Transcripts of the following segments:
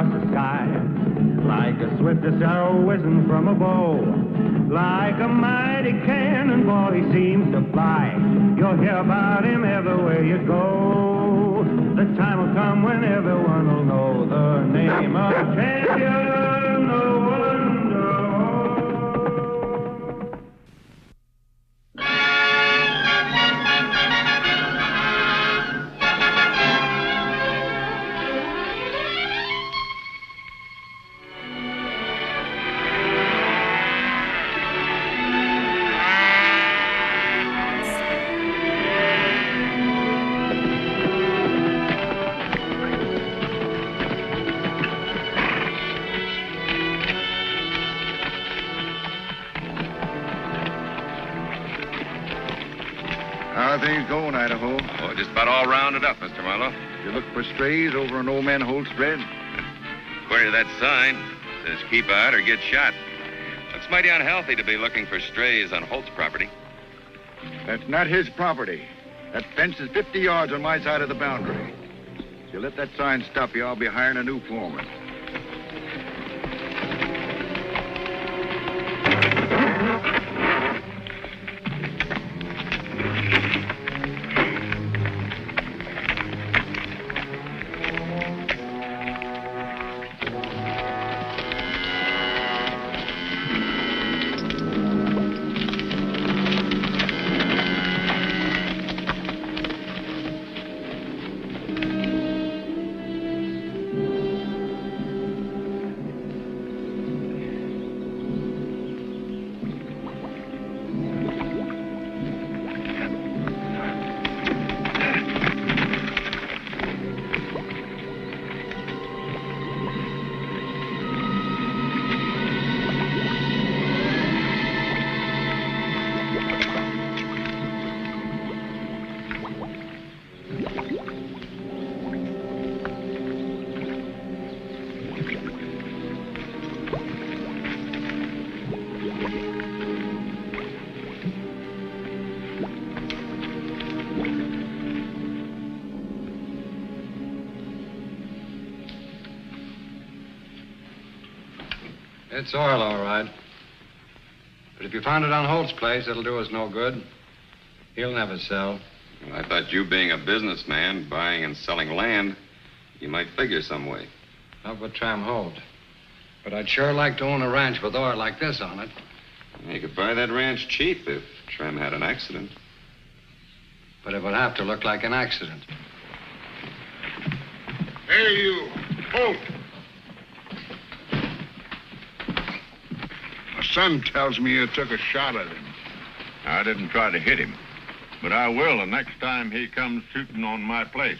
across the sky, like the swiftest arrow whizzing from a bow. Like a mighty cannonball, he seems to fly. You'll hear about him everywhere you go. The time will come when everyone will know the name of champion. No one knows. How are things going, Idaho? Oh, just about all rounded up, Mr. Marlowe. You look for strays over an old man Holt's spread? According to that sign, it says keep out or get shot. Looks mighty unhealthy to be looking for strays on Holt's property. That's not his property. That fence is 50 yards on my side of the boundary. If you let that sign stop you, I'll be hiring a new foreman. It's oil, all right. But if you found it on Holt's place, it'll do us no good. He'll never sell. Well, I thought you being a businessman, buying and selling land, you might figure some way. Not with Tram Holt. But I'd sure like to own a ranch with oil like this on it. You could buy that ranch cheap if Tram had an accident. But it would have to look like an accident. Hey, you. Holt. My son tells me you took a shot at him. I didn't try to hit him, but I will the next time he comes shooting on my place.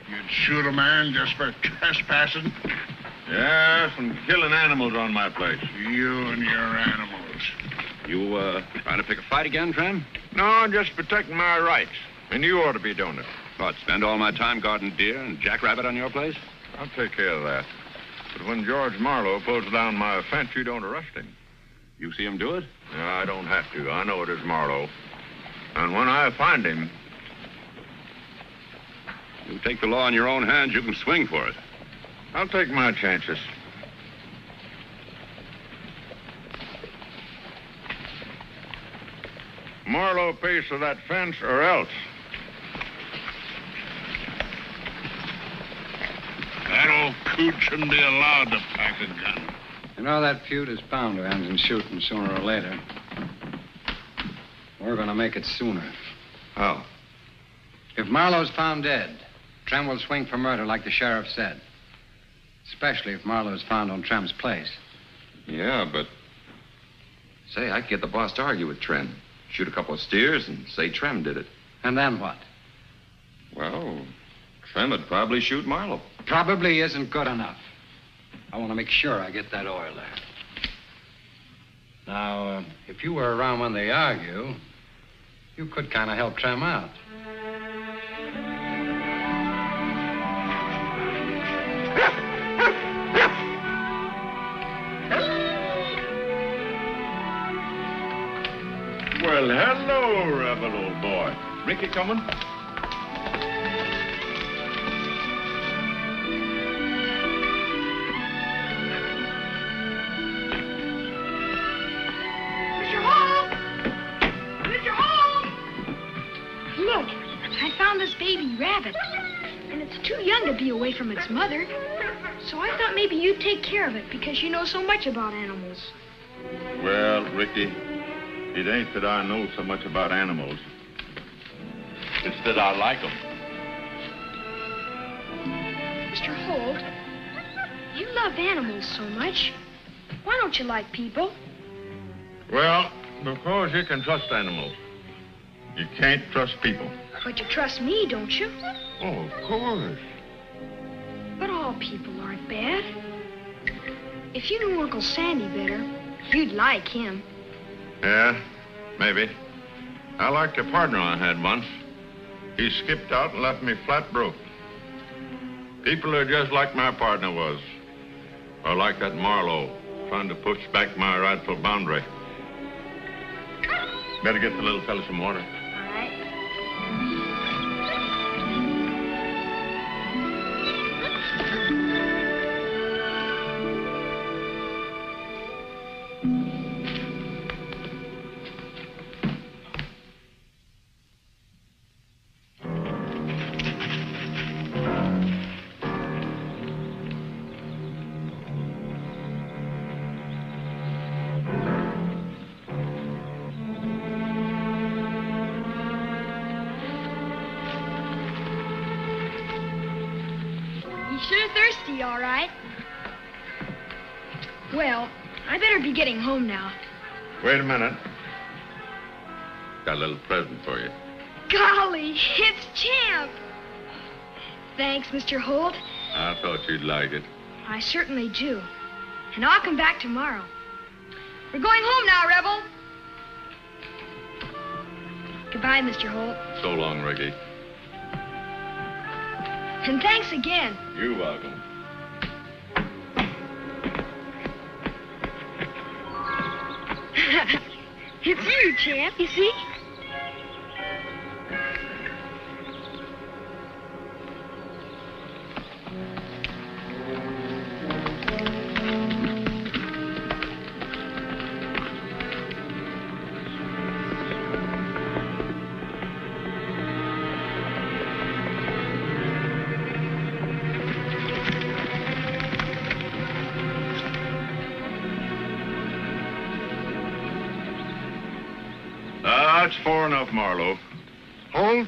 You'd shoot a man just for trespassing? Yes, and killing animals on my place. You and your animals. You, trying to pick a fight again, Tram? No, just protecting my rights. And you ought to be doing it. What, spend all my time guarding deer and jackrabbit on your place? I'll take care of that. But when George Marlowe pulls down my fence, you don't arrest him. You see him do it? No, I don't have to. I know it is Marlowe. And when I find him... You take the law in your own hands, you can swing for it. I'll take my chances. Marlowe pays for that fence or else. That old coot shouldn't be allowed to pack a gun. You know, that feud is bound to end in shooting sooner or later. We're going to make it sooner. How? If Marlowe's found dead, Trem will swing for murder like the sheriff said. Especially if Marlowe's found on Trem's place. Yeah, but... Say, I could get the boss to argue with Trem. Shoot a couple of steers and say Trem did it. And then what? Well, Trem would probably shoot Marlowe. Probably isn't good enough. I want to make sure I get that oil there. Now, if you were around when they argue, you could kind of help Trem out. Well, hello, Rebel, old boy. Ricky coming? too young to be away from its mother. So I thought maybe you'd take care of it because you know so much about animals. Well, Ricky, it ain't that I know so much about animals. It's that I like them. Mr. Holt, you love animals so much. Why don't you like people? Well, because you can trust animals. You can't trust people. But you trust me, don't you? Oh, of course. But all people aren't bad. If you knew Uncle Sandy better, you'd like him. Yeah, maybe. I liked a partner I had once. He skipped out and left me flat broke. People are just like my partner was. Or like that Marlowe, trying to push back my rightful boundary. Better get the little fella some water. All right. Sure thirsty, all right. Well, I better be getting home now. Wait a minute. Got a little present for you. Golly, it's Champ. Thanks, Mr. Holt. I thought you'd like it. I certainly do. And I'll come back tomorrow. We're going home now, Rebel. Goodbye, Mr. Holt. So long, Ricky. And thanks again. You're welcome. It's you, Champ, you see? That's far enough, Marlowe. Holt,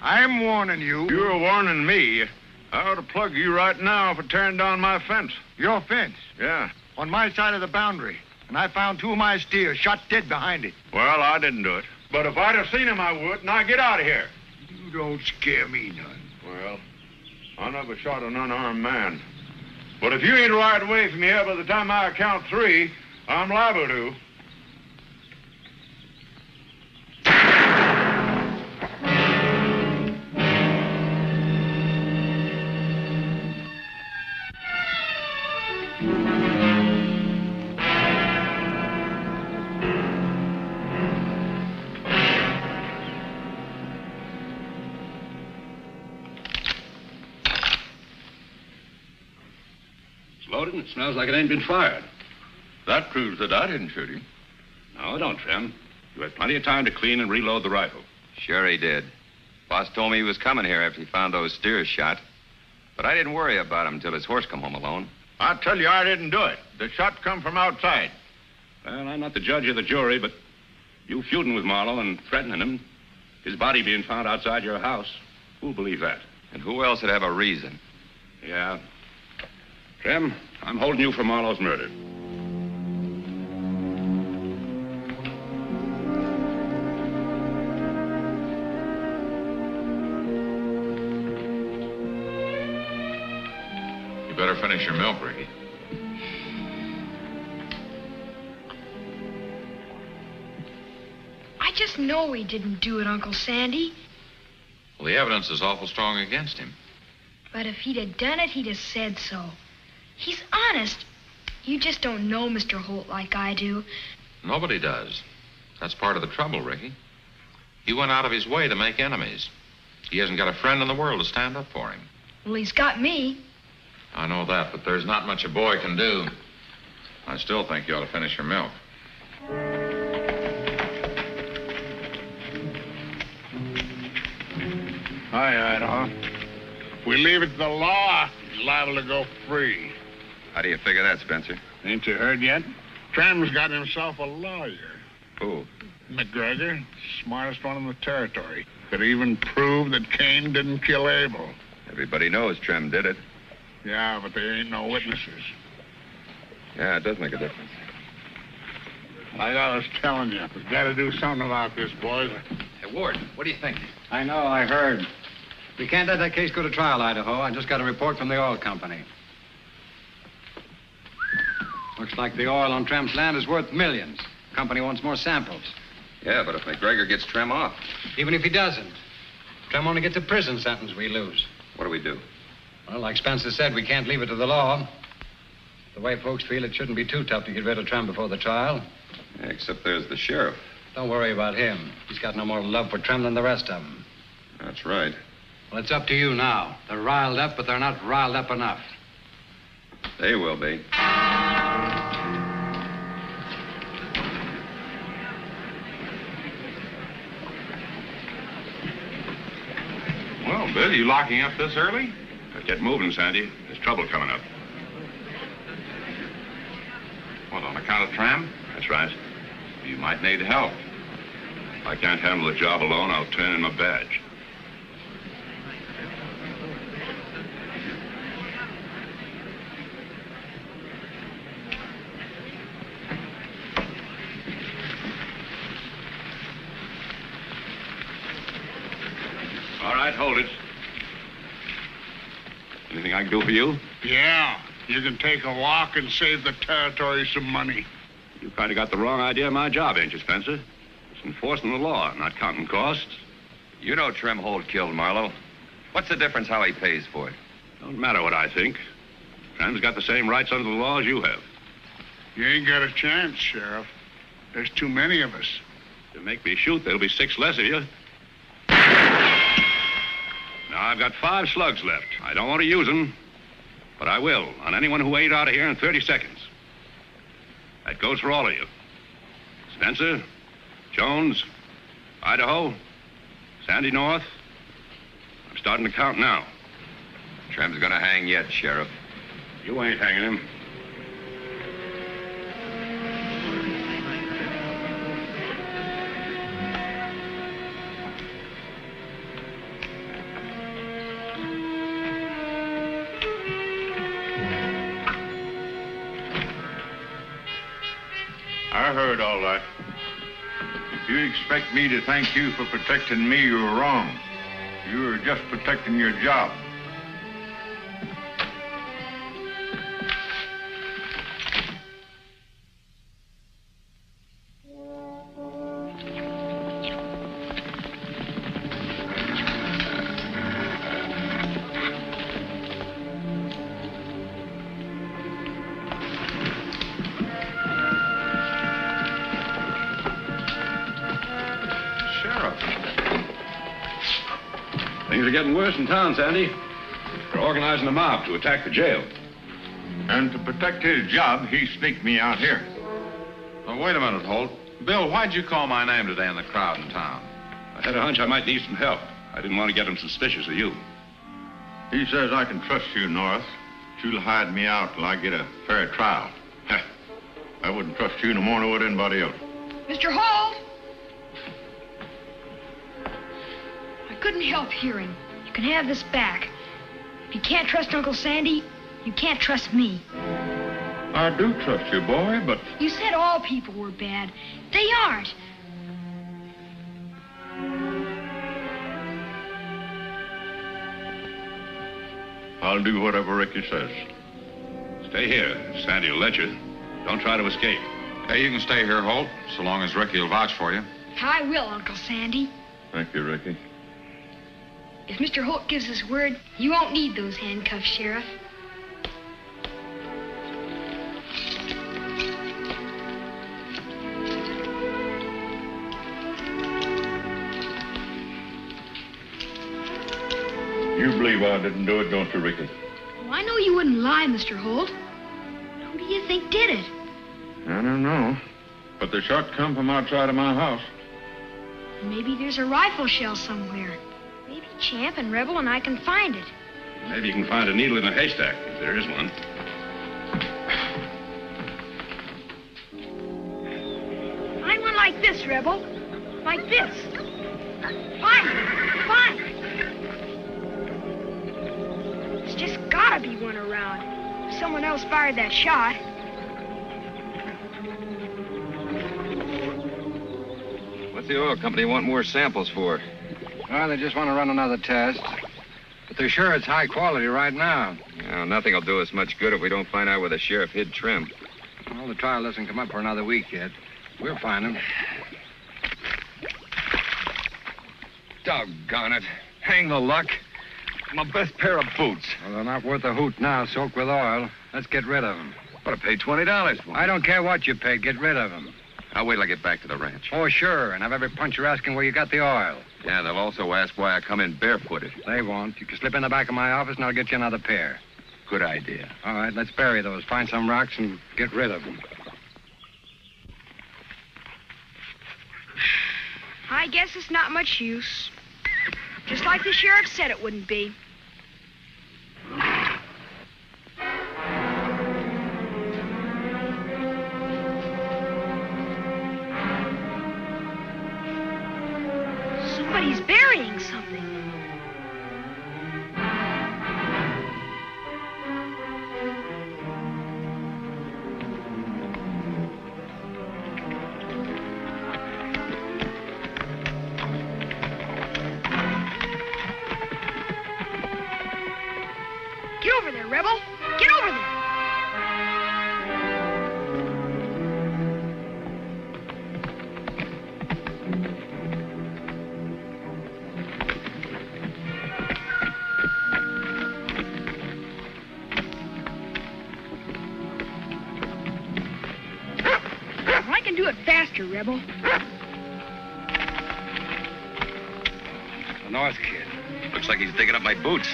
I'm warning you. You're warning me. I ought to plug you right now for tearing down my fence. Your fence? Yeah. On my side of the boundary. And I found 2 of my steers shot dead behind it. Well, I didn't do it. But if I'd have seen him, I would. Now get out of here. You don't scare me none. Well, I never shot an unarmed man. But if you ain't right away from here by the time I count 3, I'm liable to. Loaded and it smells like it ain't been fired. That proves that I didn't shoot him. No, don't, Trim. You had plenty of time to clean and reload the rifle. Sure he did. Boss told me he was coming here after he found those steers shot. But I didn't worry about him until his horse come home alone. I tell you, I didn't do it. The shot come from outside. Well, I'm not the judge of the jury, but you feuding with Marlowe and threatening him, his body being found outside your house, who'll believe that? And who else would have a reason? Yeah. Trim, I'm holding you for Marlowe's murder. You better finish your milk, Ricky. I just know he didn't do it, Uncle Sandy. Well, the evidence is awful strong against him. But if he'd have done it, he'd have said so. He's honest. You just don't know Mr. Holt like I do. Nobody does. That's part of the trouble, Ricky. He went out of his way to make enemies. He hasn't got a friend in the world to stand up for him. Well, he's got me. I know that, but there's not much a boy can do. I still think you ought to finish your milk. Hi, Idaho. If we leave it to the law, he's liable to go free. How do you figure that, Spencer? Ain't you heard yet? Trem's got himself a lawyer. Who? McGregor, smartest one in the territory. Could even prove that Cain didn't kill Abel. Everybody knows Trem did it. Yeah, but there ain't no witnesses. Yeah, it does make a difference. Like I was telling you, we got to do something about this, boys. Hey, Ward, what do you think? I know, I heard. We can't let that case go to trial, Idaho. I just got a report from the oil company. Looks like the oil on Trem's land is worth millions. Company wants more samples. Yeah, but if McGregor gets Trem off. Even if he doesn't, Trem only gets a prison sentence we lose. What do we do? Well, like Spencer said, we can't leave it to the law. The way folks feel, it shouldn't be too tough to get rid of Trem before the trial. Yeah, except there's the sheriff. Don't worry about him. He's got no more love for Trem than the rest of them. That's right. Well, it's up to you now. They're riled up, but they're not riled up enough. They will be. Well, Bill, you locking up this early? Get moving, Sandy. There's trouble coming up. What, on account of Trem? That's right. You might need help. If I can't handle the job alone, I'll turn in my badge. All right, hold it. Anything I can do for you? Yeah, you can take a walk and save the territory some money. You kind of got the wrong idea of my job, ain't you, Spencer? It's enforcing the law, not counting costs. You know Trem Holt killed Marlowe. What's the difference how he pays for it? Don't matter what I think. Trem's got the same rights under the law as you have. You ain't got a chance, Sheriff. There's too many of us. To make me shoot, there'll be 6 less of you. Now, I've got 5 slugs left. I don't want to use them, but I will on anyone who ain't out of here in 30 seconds. That goes for all of you. Spencer, Jones, Idaho, Sandy North. I'm starting to count now. Trem's gonna hang yet, Sheriff. You ain't hanging him. I heard all that. If you expect me to thank you for protecting me, you're wrong. You were just protecting your job. Things are getting worse in town, Sandy. They're organizing a mob to attack the jail. And to protect his job, he sneaked me out here. Oh, wait a minute, Holt. Bill, why'd you call my name today in the crowd in town? I had a hunch I might need some help. I didn't want to get him suspicious of you. He says I can trust you, North. You'll hide me out till I get a fair trial. I wouldn't trust you no more than I would anybody else. Mr. Holt! I couldn't help hearing. You can have this back. If you can't trust Uncle Sandy, you can't trust me. I do trust you, boy, but... You said all people were bad. They aren't. I'll do whatever Ricky says. Stay here. Sandy will let you. Don't try to escape. Hey, you can stay here, Holt, so long as Ricky will vouch for you. I will, Uncle Sandy. Thank you, Ricky. If Mr. Holt gives his word, you won't need those handcuffs, Sheriff. You believe I didn't do it, don't you, Ricky? Oh, I know you wouldn't lie, Mr. Holt. Who do you think did it? I don't know. But the shot come from outside of my house. Maybe there's a rifle shell somewhere. Maybe Champ and Rebel and I can find it. Maybe you can find a needle in a haystack, if there is one. Find one like this, Rebel. Like this. Find it. Find it. There's just gotta be one around. Someone else fired that shot. What's the oil company want more samples for? Well, they just want to run another test. But they're sure it's high quality right now. Well, nothing will do us much good if we don't find out where the sheriff hid Trim. Well, the trial doesn't come up for another week yet. We'll find him. Doggone it. Hang the luck. My best pair of boots. Well, they're not worth a hoot now, soaked with oil. Let's get rid of them. But I paid $20 for them. I don't care what you paid. Get rid of them. I'll wait till I get back to the ranch. Oh, sure. And have every puncher asking where you got the oil. Yeah, they'll also ask why I come in barefooted. They won't. You can slip in the back of my office and I'll get you another pair. Good idea. All right, let's bury those. Find some rocks and get rid of them. I guess it's not much use. Just like the sheriff said it wouldn't be. Somebody's burying something. Get over there, Rebel. Get over there. I can do it faster, Rebel. The North Kid. Looks like he's digging up my boots.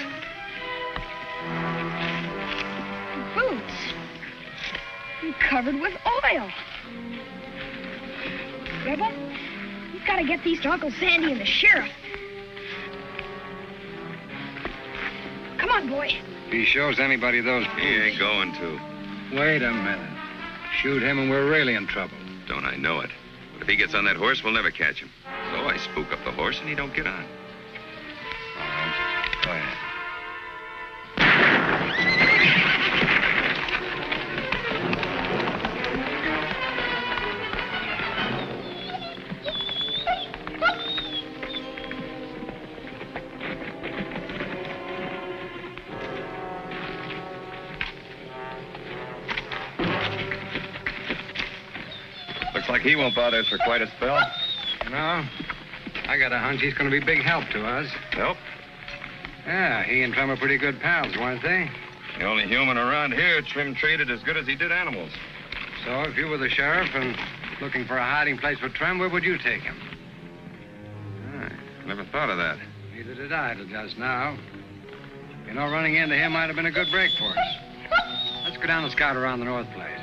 Boots. I'm covered with oil. Rebel, you've got to get these to Uncle Sandy and the sheriff. Come on, boy. If he shows anybody those boots... He ain't going to. Wait a minute. Shoot him and we're really in trouble. Don't I know it? But if he gets on that horse, we'll never catch him. So I spook up the horse and he don't get on. All right. Go ahead. Looks like he won't bother us for quite a spell. No. I got a hunch he's going to be big help to us. Help? Yeah, he and Trim are pretty good pals, weren't they? The only human around here Trim traded as good as he did animals. So if you were the sheriff and looking for a hiding place for Trim, where would you take him? I never thought of that. Neither did I till just now. You know, running into him might have been a good break for us. Let's go down and scout around the North Place.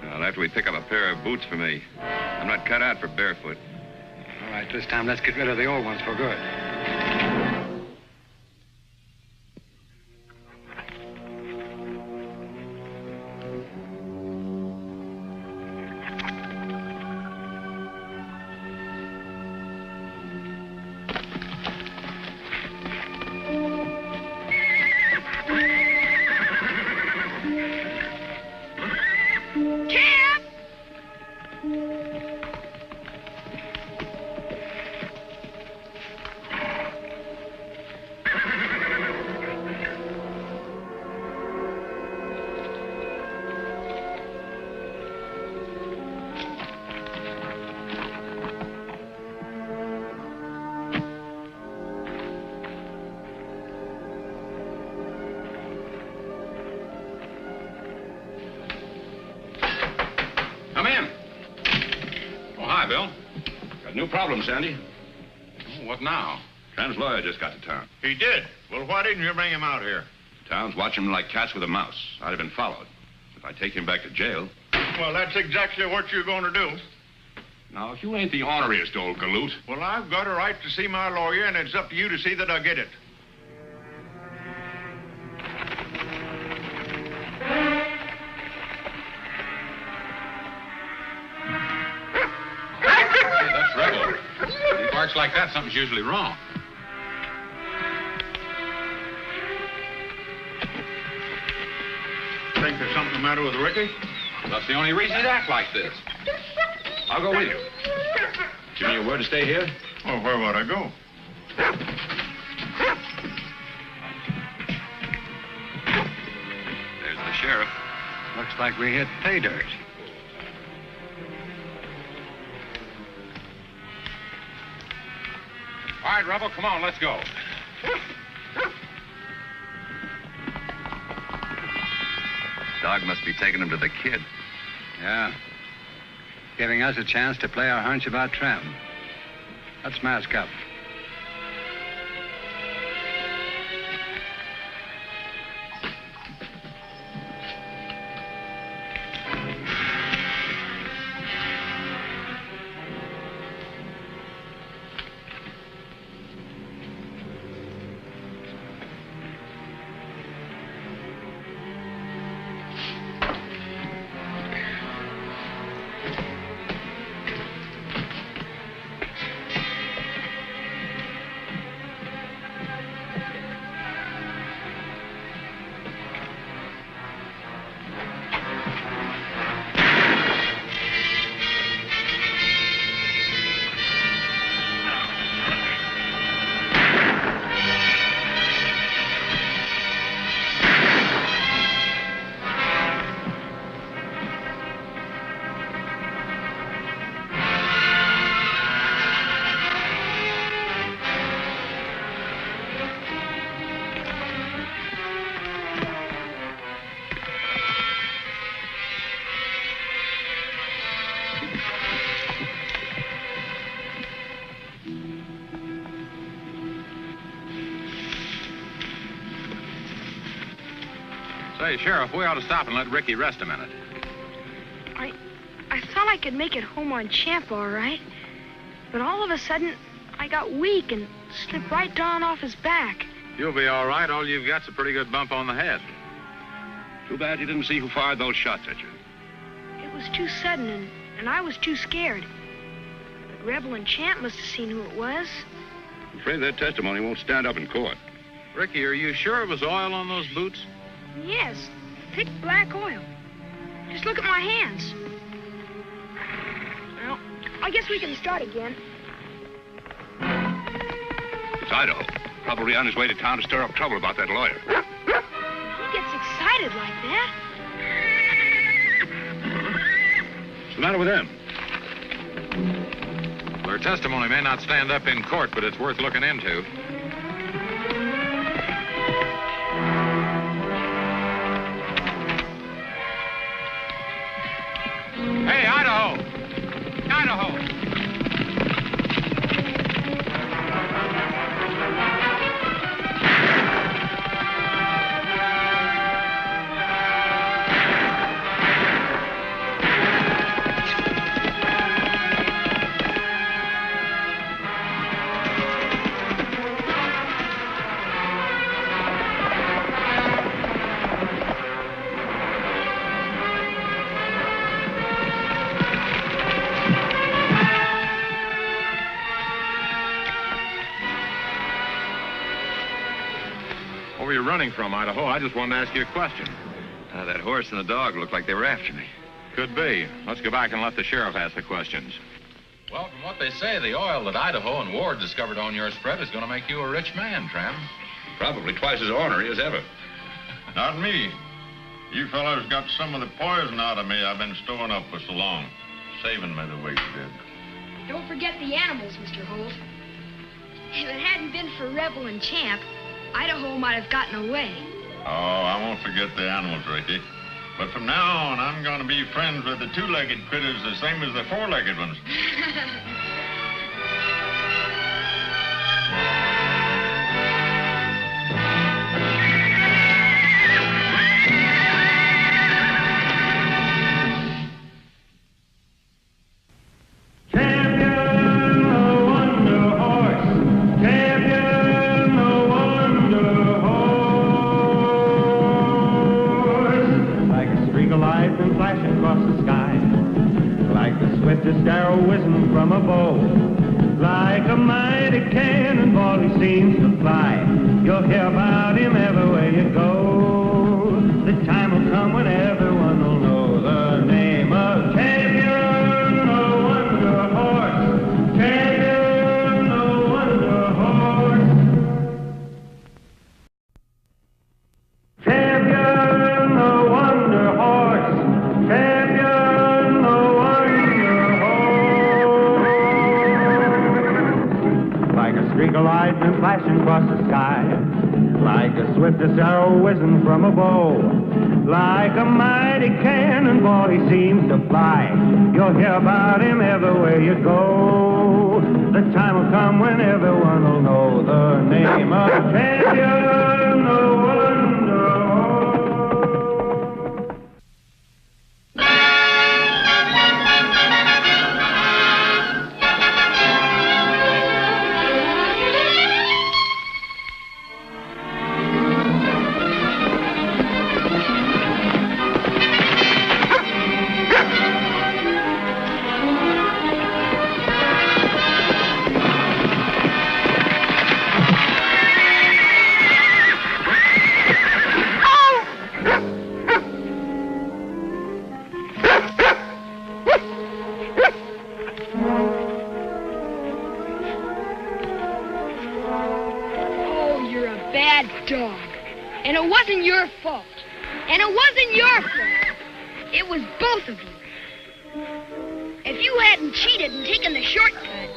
Well, after we pick up a pair of boots for me. I'm not cut out for barefoot. All right, this time let's get rid of the old ones for good. New problem, Sandy. Oh, what now? Tram's lawyer just got to town. He did? Well, why didn't you bring him out here? The town's watching him like cats with a mouse. I'd have been followed. If I take him back to jail... Well, that's exactly what you're going to do. Now, if you ain't the orneriest old galoot... Well, I've got a right to see my lawyer, and it's up to you to see that I get it. looks like that, something's usually wrong. Think there's something the matter with Ricky? That's the only reason he'd act like this. I'll go with you. Give me your word to stay here? Well, where would I go? There's the sheriff. Looks like we hit pay dirt. All right, Rebel, come on, let's go. Dog must be taking him to the kid. Yeah. Giving us a chance to play our hunch about Tramp. Let's mask up. Say, Sheriff, we ought to stop and let Ricky rest a minute. I thought I could make it home on Champ all right. But all of a sudden, I got weak and slipped right down off his back. You'll be all right. All you've got's a pretty good bump on the head. Too bad you didn't see who fired those shots at you. It was too sudden, and I was too scared. But Rebel and Champ must have seen who it was. I'm afraid their testimony won't stand up in court. Ricky, are you sure it was oil on those boots? Yes, thick black oil. Just look at my hands. Well, I guess we can start again. It's Idaho. Probably on his way to town to stir up trouble about that lawyer. He gets excited like that. What's the matter with him? Their testimony may not stand up in court, but it's worth looking into. Hey, Idaho! Idaho! Running from, Idaho. I just wanted to ask you a question. That horse and the dog looked like they were after me. Could be. Let's go back and let the sheriff ask the questions. Well, from what they say, the oil that Idaho and Ward discovered on your spread is going to make you a rich man, Tramp. Probably twice as ornery as ever. Not me. You fellows got some of the poison out of me I've been storing up for so long. Saving me the way you did. Don't forget the animals, Mr. Holt. If it hadn't been for Rebel and Champ, Idaho might have gotten away. Oh, I won't forget the animals, Ricky. But from now on, I'm going to be friends with the two-legged critters the same as the four-legged ones. Swiftest arrow whizzing from a bow, Like a mighty cannonball, he seems to fly. You'll hear about him everywhere you go. The time will come when everyone will know the name of champion, no wonder horse. Champion, no wonder horse. Champion, no wonder horse. Champion, no wonder horse. Like a streak of lightning flashing across the sky, like the swiftest arrow whizzing from a bow, like a mighty cannonball he seems to fly. You'll hear about him everywhere you go. The time will come when everyone will know the name of champion, no wonder horse. Oh, you're a bad dog. And it wasn't your fault. And it wasn't your fault. It was both of you. If you hadn't cheated and taken the shortcut,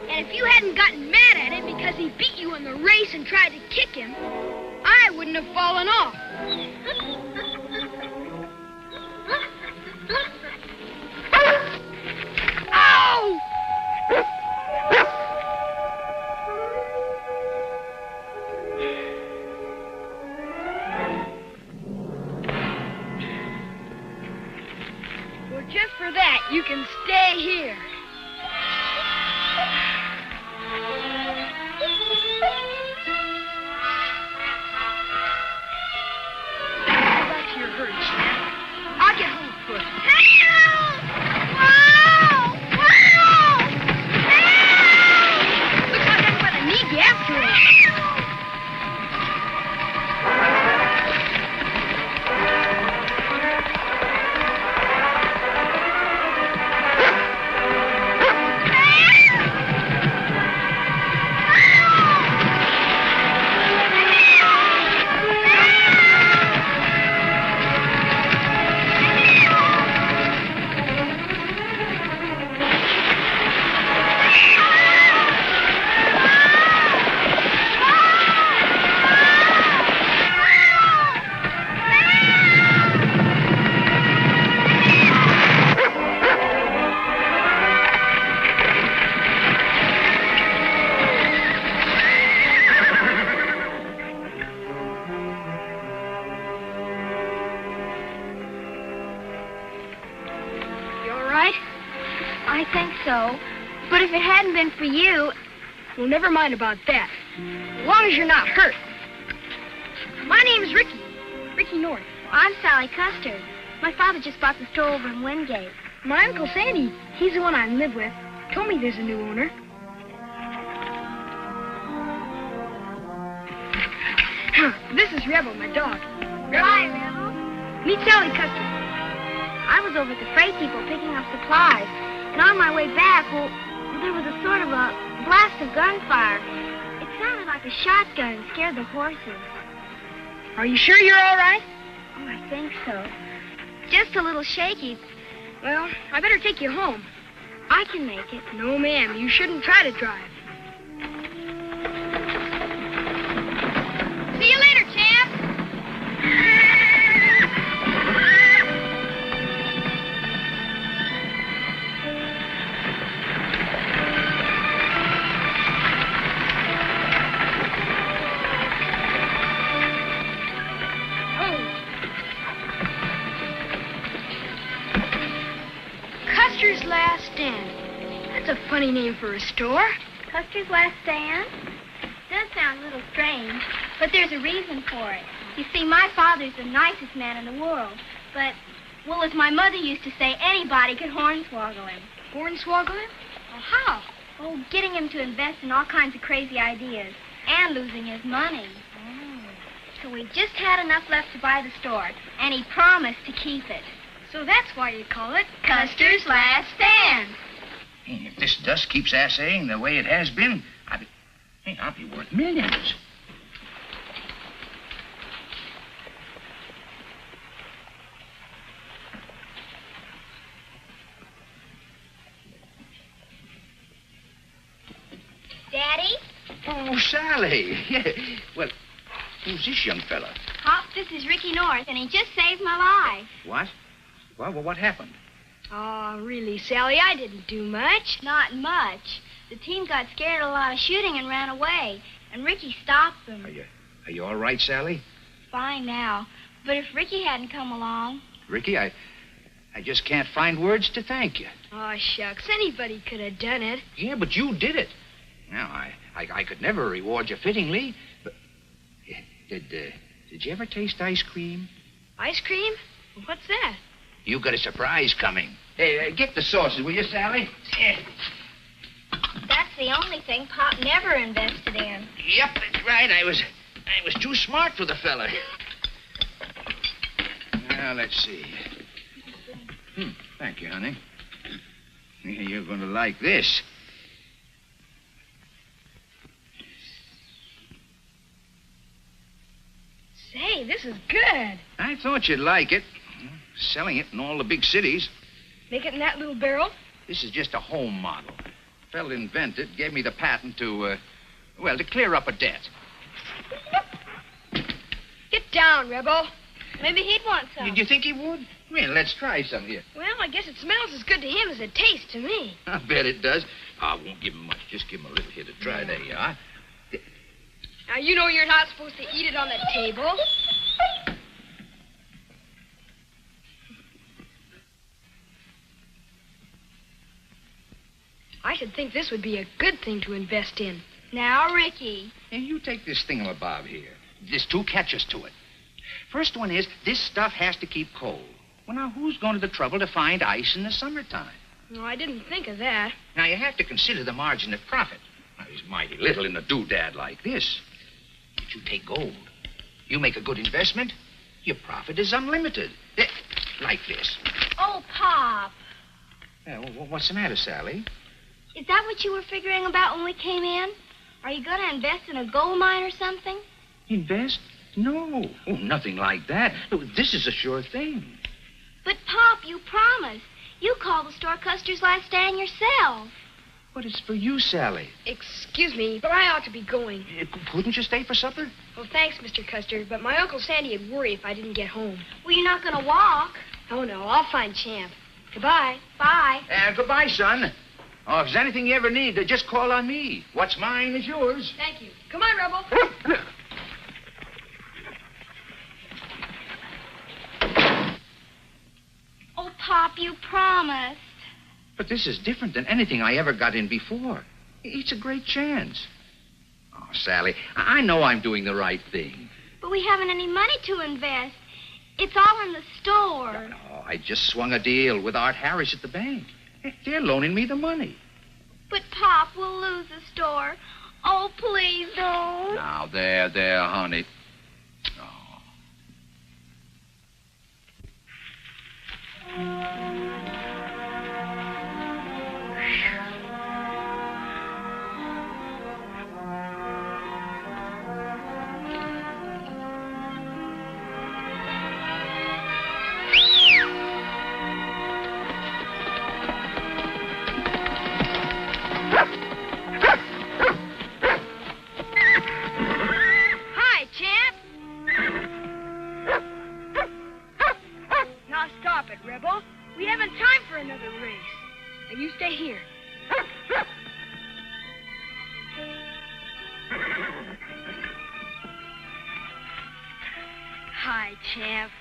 and if you hadn't gotten mad at him because he beat you in the race and tried to kick him, I wouldn't have fallen off. Ow! Well, just for that, you can stay here. Go back to your herd, Champ. I'll get home first. Looks like I'm gonna need you after all. I think so. But if it hadn't been for you... Well, never mind about that. As long as you're not hurt. My name's Ricky. Ricky North. I'm Sally Custard. My father just bought the store over in Wingate. My Uncle Sandy, he's the one I live with, told me there's a new owner. This is Rebel, my dog. Rebel. Hi, Rebel. Meet Sally Custard. I was over at the freight depot picking up supplies. And on my way back, well, there was a sort of a blast of gunfire. It sounded like a shotgun and scared the horses. Are you sure you're all right? Oh, I think so. Just a little shaky. Well, I better take you home. I can make it. No, ma'am. You shouldn't try to drive. See you later, champ. Custer's Last Stand. That's a funny name for a store. Custer's Last Stand? Does sound a little strange, but there's a reason for it. You see, my father's the nicest man in the world, but, well, as my mother used to say, anybody could hornswoggle him. Hornswoggle him? Well, how? Oh, getting him to invest in all kinds of crazy ideas and losing his money. So we just had enough left to buy the store, and he promised to keep it. So that's why you call it Custer's Last Stand. If this dust keeps assaying the way it has been, I'll be worth millions. Daddy? Oh, Sally. Yeah. Well, who's this young fella? Pop, this is Ricky North, and he just saved my life. What? Well, what happened? Oh, really, Sally, I didn't do much. Not much. The team got scared of a lot of shooting and ran away, and Ricky stopped them. Are you all right, Sally? Fine now. But if Ricky hadn't come along... Ricky, I just can't find words to thank you. Oh, shucks, anybody could have done it. Yeah, but you did it. Now, I could never reward you fittingly, but... Did you ever taste ice cream? Ice cream? What's that? You got a surprise coming. Hey, get the sauces, will you, Sally? Yeah. That's the only thing Pop never invested in. Yep, that's right. I was too smart for the fella. Now, let's see. Thank you, honey. You're going to like this. Say, this is good. I thought you'd like it. Selling it in all the big cities. Make it in that little barrel? This is just a home model. Fella invented, gave me the patent to clear up a debt. Get down, Rebel. Maybe he'd want some. Did you think he would? Well, let's try some here. Well, I guess it smells as good to him as it tastes to me. I bet it does. I won't give him much. Just give him a little here to try. There you are. Now, you know you're not supposed to eat it on the table. I should think this would be a good thing to invest in. Now, Ricky. Hey, you take this thingamabob here. There's two catches to it. First one is, this stuff has to keep cold. Well, now, who's going to the trouble to find ice in the summertime? No, I didn't think of that. Now, you have to consider the margin of profit. Now, there's mighty little in a doodad like this. But you take gold. You make a good investment, your profit is unlimited. Like this. Oh, Pop. What's the matter, Sally? Is that what you were figuring about when we came in? Are you going to invest in a gold mine or something? Invest? No. Oh, nothing like that. This is a sure thing. But, Pop, you promised. You called the store Custer's Last Stand yourself. But it's for you, Sally. Excuse me, but I ought to be going. Couldn't you stay for supper? Well, thanks, Mr. Custer, but my Uncle Sandy would worry if I didn't get home. Well, you're not going to walk. Oh, no, I'll find Champ. Goodbye. Bye. Goodbye, son. Oh, if there's anything you ever need, just call on me. What's mine is yours. Thank you. Come on, Rebel. Oh, Pop, you promised. But this is different than anything I ever got in before. It's a great chance. Oh, Sally, I know I'm doing the right thing. But we haven't any money to invest. It's all in the store. No, I just swung a deal with Art Harris at the bank. They're loaning me the money. But, Pop, we'll lose the store. Oh, please don't. Now, there, honey. Hi, Champ. Now stop it, Rebel. We haven't time for another race. Now you stay here. Hi, Champ.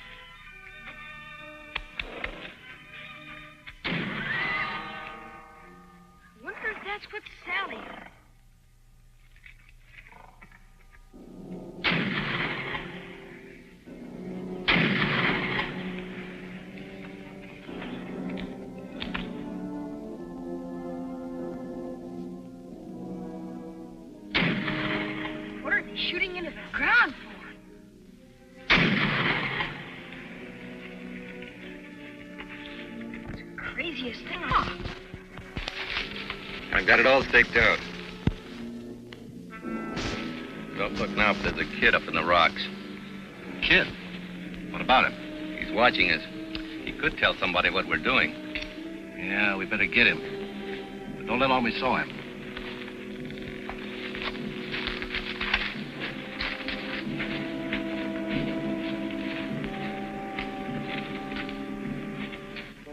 Wonder if that's what Sally heard. shooting into the ground for? It's the craziest thing I've got it all staked out. Don't look now, but there's a kid up in the rocks. Kid? What about him? He's watching us. He could tell somebody what we're doing. Yeah, we better get him. But don't let on we saw him.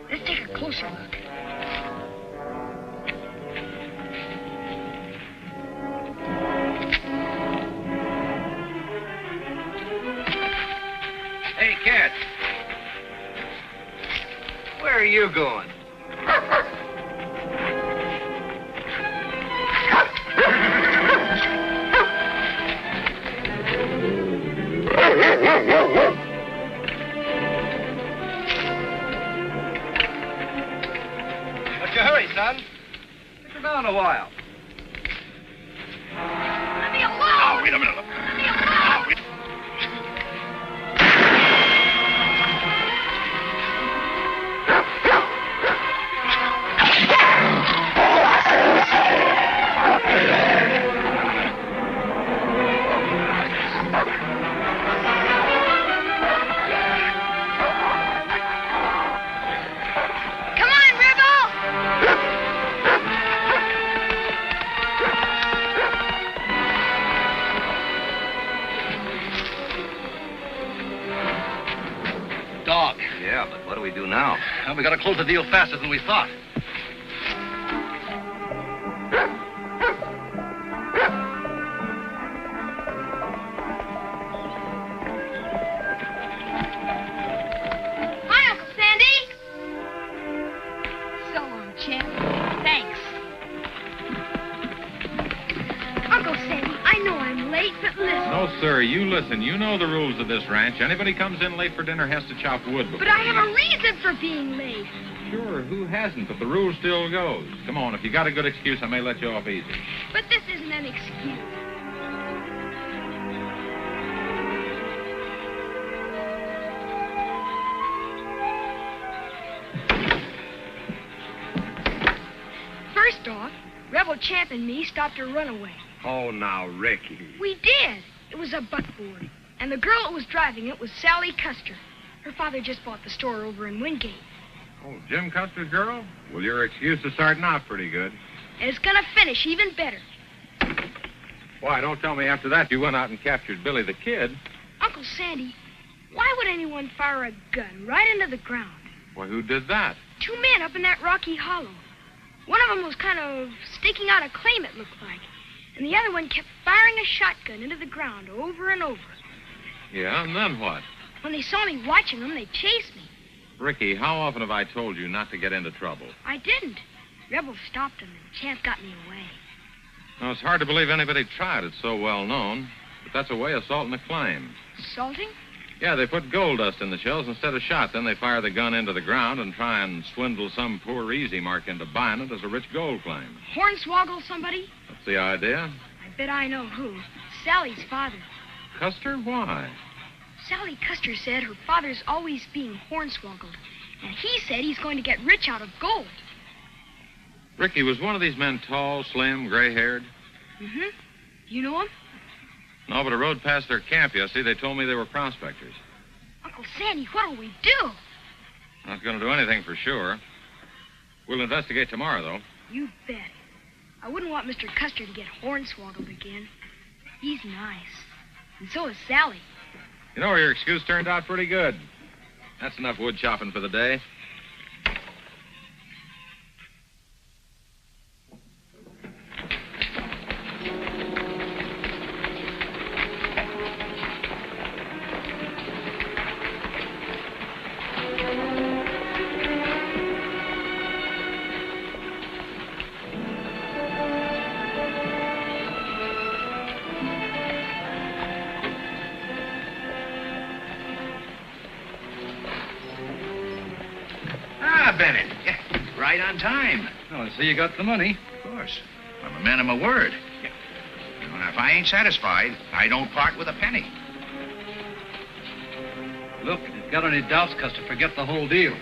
Let's take a closer look. Hey, Cat. Where are you going? What's your hurry, son? Sit down a while. Let me alone! Oh, wait a minute. Let me alone! Come on, Rebel! Dog. Yeah, but what do we do now? Well, we gotta close the deal faster than we thought. Hi, Uncle Sandy. So long, champ. Thanks. Uncle Sandy, I know I'm late, but listen. No, sir, you listen. You know the rules of this ranch. Anybody comes in late for dinner has to chop wood before. But I have a reason for being late. Sure, who hasn't? But the rule still goes. Come on, if you got a good excuse, I may let you off easy. But this isn't an excuse. First off, Rebel Champ and me stopped a runaway. Oh, now, Ricky. We did. It was a buckboard. And the girl that was driving it was Sally Custer. Her father just bought the store over in Wingate. Oh, Jim Custer's girl? Well, your excuse is starting out pretty good. And it's gonna finish even better. Why, don't tell me after that you went out and captured Billy the Kid. Uncle Sandy, why would anyone fire a gun right into the ground? Why, who did that? 2 men up in that rocky hollow. One of them was kind of staking out a claim, it looked like. And the other one kept firing a shotgun into the ground over and over. Yeah, and then what? When they saw me watching them, they chased me. Ricky, how often have I told you not to get into trouble? I didn't. Rebel stopped them, and Champ got me away. Now, it's hard to believe anybody tried. It's so well known. But that's a way of salting a claim. Salting? Yeah, they put gold dust in the shells instead of shot. Then they fire the gun into the ground and try and swindle some poor easy mark into buying it as a rich gold claim. Hornswoggle somebody? That's the idea. I bet I know who. Sally's father. Custer? Why? Sally Custer said her father's always being hornswoggled. And he said he's going to get rich out of gold. Ricky, was one of these men tall, slim, gray-haired? Mm-hmm. You know him? No, but I rode past their camp yesterday. They told me they were prospectors. Uncle Sandy, what'll we do? Not going to do anything for sure. We'll investigate tomorrow, though. You bet. I wouldn't want Mr. Custer to get hornswoggled again. He's nice. And so is Sally. You know, your excuse turned out pretty good. That's enough wood chopping for the day. Bennett. Yeah, right on time. Oh, I see you got the money. Of course. I'm a man of my word. Yeah. Well, if I ain't satisfied, I don't part with a penny. Look, if you've got any doubts, Custer, forget the whole deal.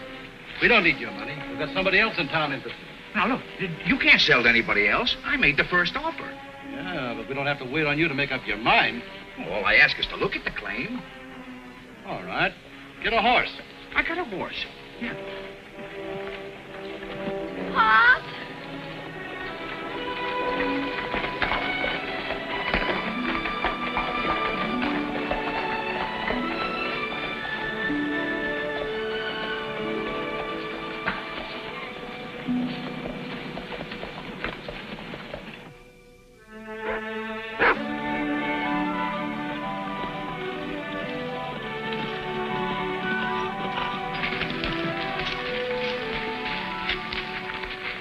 We don't need your money. We've got somebody else in town interested. Now, look, you can't sell to anybody else. I made the first offer. Yeah, but we don't have to wait on you to make up your mind. All I ask is to look at the claim. All right. Get a horse. I got a horse. Yeah. Pop?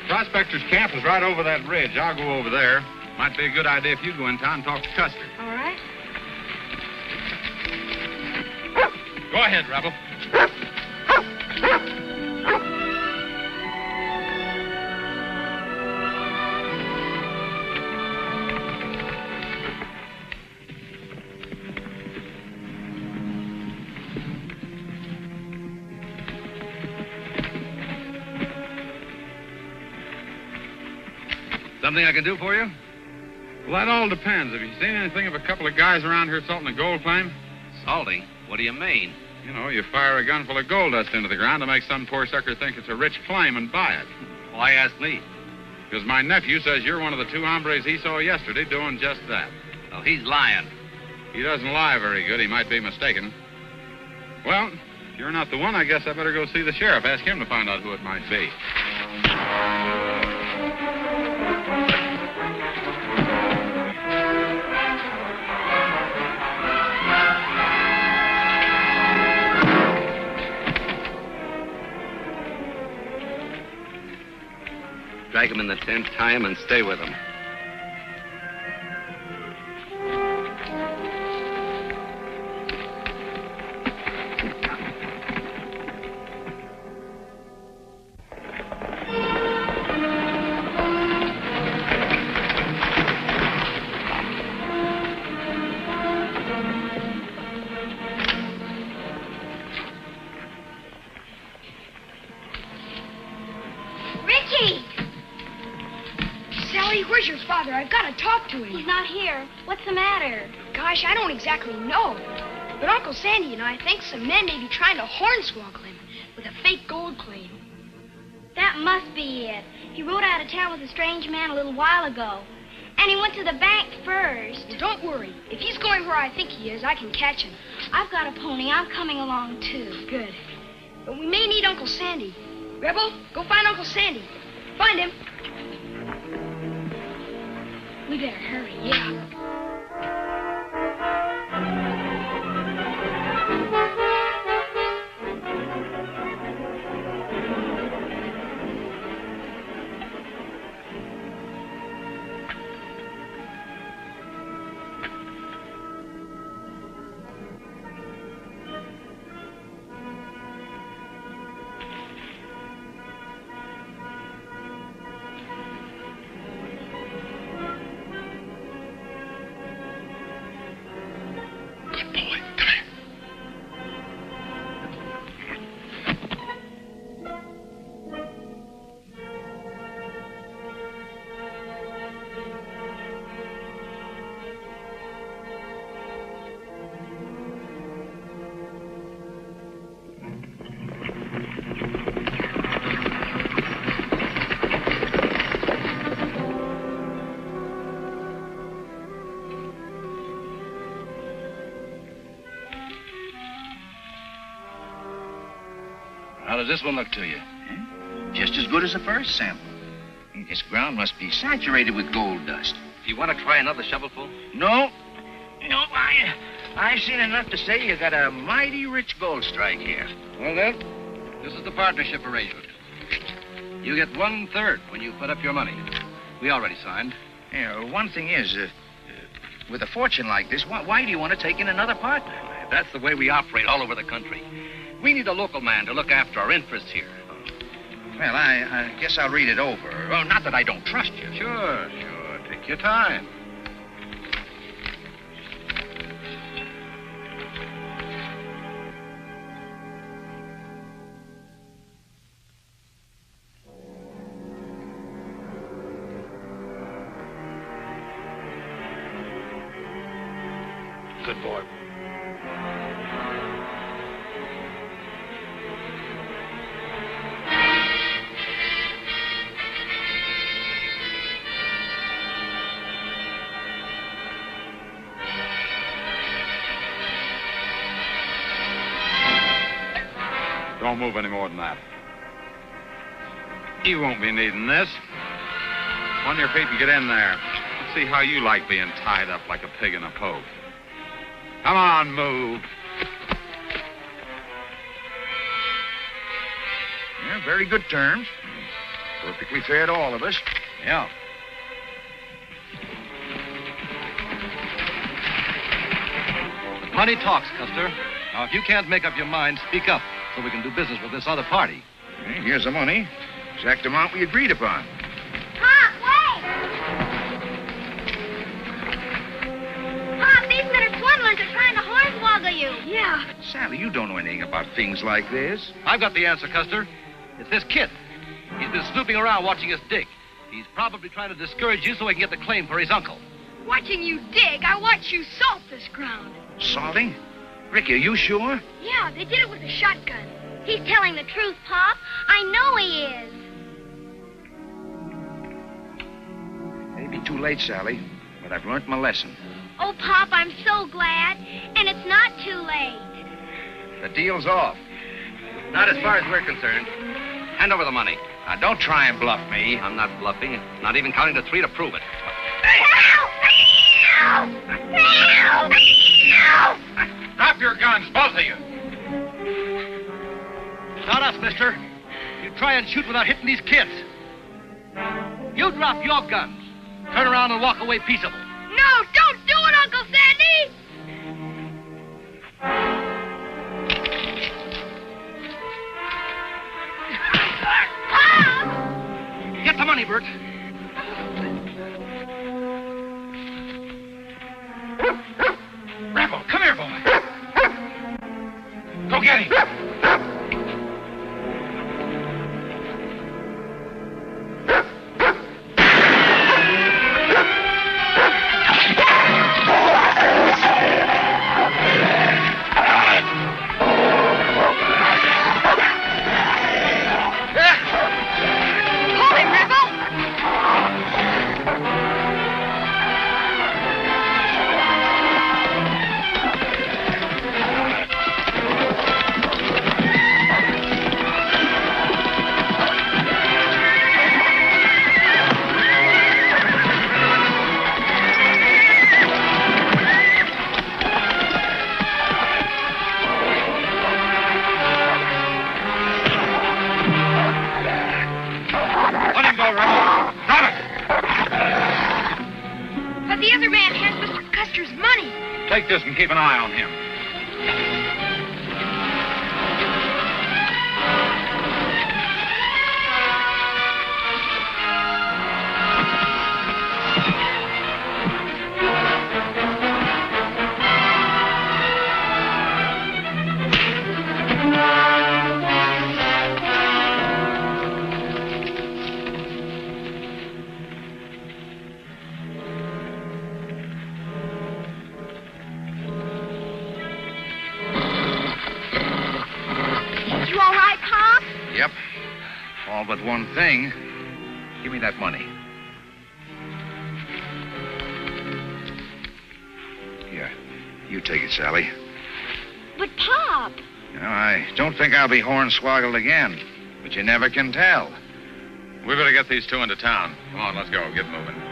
Prospector's camp is right over that ridge. I'll go over there. Might be a good idea if you go in town and talk to Custer. All right. Go ahead, Rebel. Something I can do for you? Well, that all depends. Have you seen anything of a couple of guys around here salting a gold claim? Salting? What do you mean? You know, you fire a gun full of gold dust into the ground to make some poor sucker think it's a rich claim and buy it. Why ask me? Because my nephew says you're one of the two hombres he saw yesterday doing just that. Oh, he's lying. He doesn't lie very good. He might be mistaken. Well, if you're not the one, I guess I better go see the sheriff. Ask him to find out who it might be. Drag him in the tent, tie him, and stay with him. Where's your father? I've got to talk to him. He's not here. What's the matter? Gosh, I don't exactly know. But Uncle Sandy and I think some men may be trying to hornswoggle him with a fake gold claim. That must be it. He rode out of town with a strange man a little while ago. And he went to the bank first. Well, don't worry. If he's going where I think he is, I can catch him. I've got a pony. I'm coming along, too. Good. But we may need Uncle Sandy. Rebel, go find Uncle Sandy. Find him. We better hurry, yeah. How does this one look to you? Just as good as the first sample. This ground must be saturated with gold dust. Do you want to try another shovelful? No. No, I've seen enough to say you got a mighty rich gold strike here. Well, then, this is the partnership arrangement. You get 1/3 when you put up your money. We already signed. Yeah, one thing is, with a fortune like this, why do you want to take in another partner? That's the way we operate all over the country. We need a local man to look after our interests here. Well, I guess I'll read it over. Oh, not that I don't trust you. Sure. Take your time. Good boy. Don't move any more than that. You won't be needing this. On your feet and get in there. Let's see how you like being tied up like a pig in a poke. Come on, move. Yeah, very good terms. Perfectly fair to all of us. Yeah. Money talks, Custer. Now, if you can't make up your mind, speak up so we can do business with this other party. Okay, here's the money. Exact amount we agreed upon. Pop, wait! Pop, these men are swindlers. They're trying to hornswoggle you. Yeah. Sally, you don't know anything about things like this. I've got the answer, Custer. It's this kid. He's been snooping around watching us dig. He's probably trying to discourage you so he can get the claim for his uncle. Watching you dig, I watch you salt this ground. Salting? Ricky, are you sure? Yeah, they did it with a shotgun. He's telling the truth, Pop. I know he is. Maybe too late, Sally, but I've learned my lesson. Oh, Pop, I'm so glad. And it's not too late. The deal's off. Not as far as we're concerned. Hand over the money. Now, don't try and bluff me. I'm not bluffing. Not even counting to 3 to prove it. Help! Help! Help! Help! Drop your guns, both of you. Not us, mister. You try and shoot without hitting these kids. You drop your guns. Turn around and walk away peaceable. No, don't do it, Uncle Sandy! Pop! Get the money, Bert. Rebel, come here, boy. Go get him. Hold him, Rebel! Let him go, Rebel. Drop it. But the other man has Mr. Custer's money. Take this and keep an eye on him. You all right, Pop? Yep. All but one thing. Give me that money. Here. You take it, Sally. But, Pop... Now, I don't think I'll be hornswoggled again, but you never can tell. We better get these two into town. Come on, let's go. Get moving.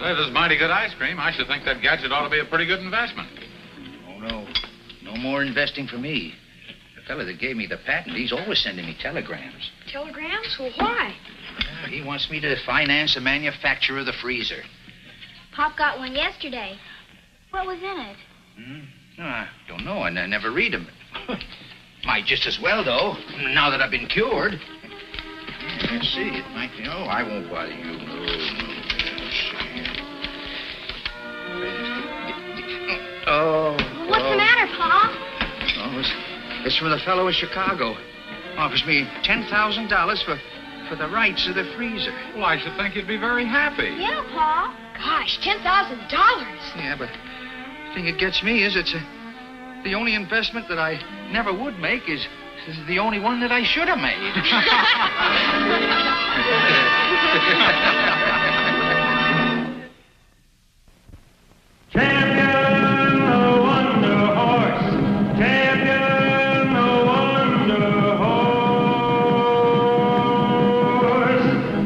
Say, this is mighty good ice cream. I should think that gadget ought to be a pretty good investment. Oh, no. No more investing for me. The fella that gave me the patent, he's always sending me telegrams. Telegrams? Well, why? He wants me to finance the manufacture of the freezer. Pop got one yesterday. What was in it? No, I don't know. I never read them. Might just as well, though, now that I've been cured. Let's see. It might be... Oh, I won't bother you. No. Oh. What's the matter, Pop? Oh, It's from the fellow in Chicago. Offers me $10,000 for the rights of the freezer. Well, I should think you'd be very happy. Yeah, Pa. Gosh, $10,000. Yeah, but the thing that gets me is the only investment that I never would make is the only one that I should have made. Champion, the Wonder Horse. Champion, the Wonder Horse.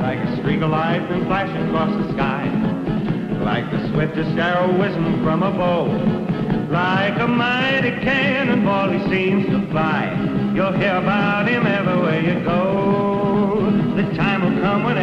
Like a streak of lightning flashing across the sky. Like the swiftest arrow whizzing from a bow. Like a mighty cannonball he seems to fly. You'll hear about him everywhere you go. The time will come when